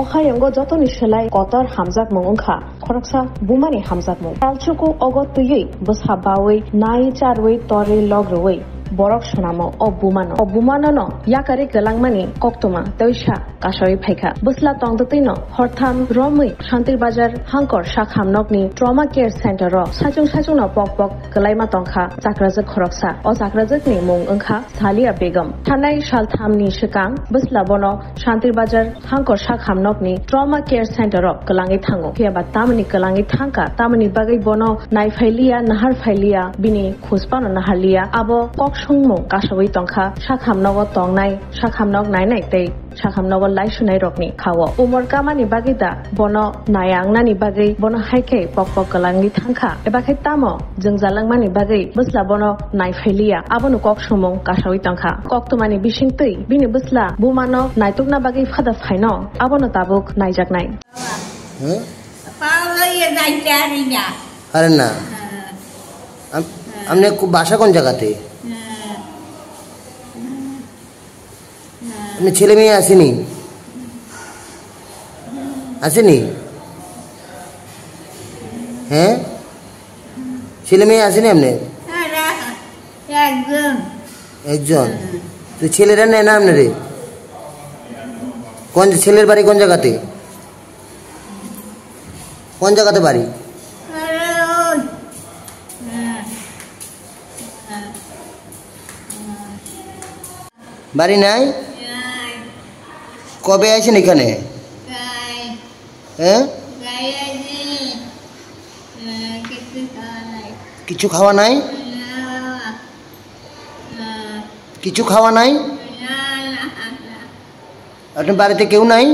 Ohayongo jotoni selai kotor hamzat mongongkha khoroksa bumani hamzat mong talchuko ogot tuyui boshabawi nai charwi tori logroi borok sonamo obumano no yakari galangmani koktoma toisha kasoi phaikha busla tongdotino hortham romui shantir bazar hangkor shakhamnokni trauma care center ro sajung no pok galaima tongkha chakrajak khoroksa o chakrajakni mung ongkha Thalia Begum thanai shalthamni shikang busla bono shantir bazar hangkor shakhamnokni trauma care center ro galangi thango khiaba tamani galangi thangka tamani bagai bono nai phailia nahar phailia bini khuspano nahalia abo Shungmo kasawai tongkha shakhamnogo tongnai shakhamnog nainai tei shakhamnogo laisunai rokni khawo umor kamani bagida bono nayangnani bagai bono haike pok galangi thangkha ebakhai tamo jengjalangmani bagai busla bono naifailia abono kok sumong kasawai tongkha koktomani bisingtui bini busla bumano naitukna bagai phada phaino abono tabuk naijaknai আরে না আপনি বাসা কোন জায়গাতে আপনি ছেলে মেয়ে আসেনি হ্যাঁ ছেলে মেয়ে আসেনি আপনি একজন তো ছেলেরা নেয় না আপনারে কোন ছেলের বাড়ি কোন জায়গাতে বাড়ি বাড়ি নাই কবে আছেন এখানে হ্যাঁ কিছু খাওয়া নাই আপনার বাড়িতে কেউ নাই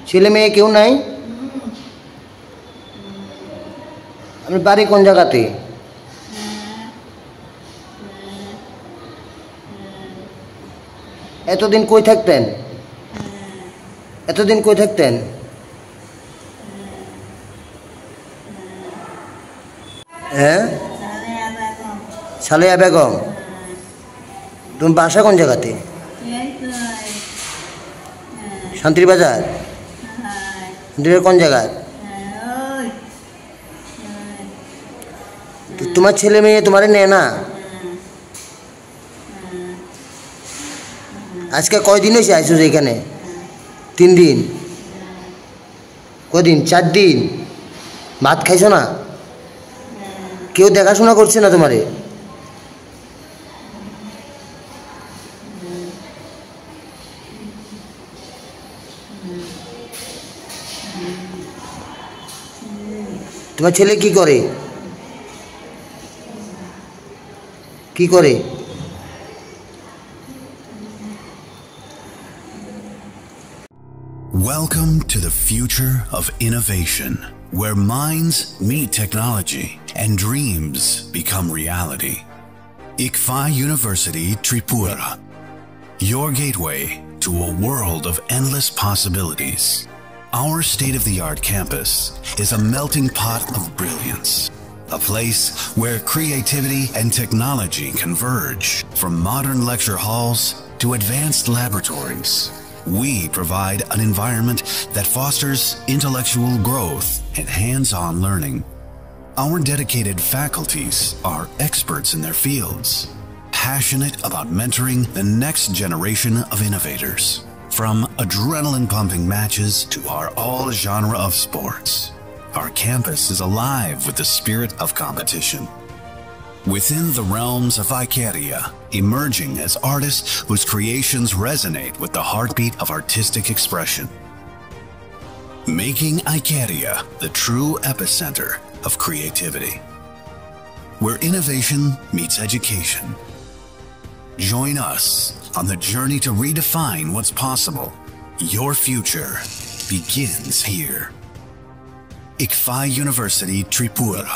ছেলে মেয়ে কেউ নাই আপনার বাড়ি কোন জায়গাতে এতদিন কই থাকতেন হ্যাঁ সালেয়া বেগম তুমি বাসা কোন জায়গাতে শান্তিবাজার কোন জায়গায় তোমার ছেলে মেয়ে তোমারে নেয় না আজকে কয়দিন হয়েছে আইসো এখানে 3 দিন কদিন 4 দিন ভাত খাইছো না কেউ দেখাশোনা করছে না তোমারে তোমার ছেলে কি করে Welcome to the future of innovation, where minds meet technology and dreams become reality. ICFA University Tripura, your gateway to a world of endless possibilities. Our state-of-the-art campus is a melting pot of brilliance, a place where creativity and technology converge. From modern lecture halls to advanced laboratories, we provide an environment that fosters intellectual growth and hands-on learning. Our dedicated faculties are experts in their fields, passionate about mentoring the next generation of innovators. From adrenaline-pumping matches to our all-genre of sports, our campus is alive with the spirit of competition. Within the realms of Ikeria, emerging as artists whose creations resonate with the heartbeat of artistic expression. Making Ikeria the true epicenter of creativity, where innovation meets education. Join us on the journey to redefine what's possible. Your future begins here. ICFA University Tripura.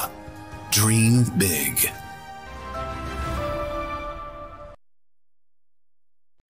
Dream big.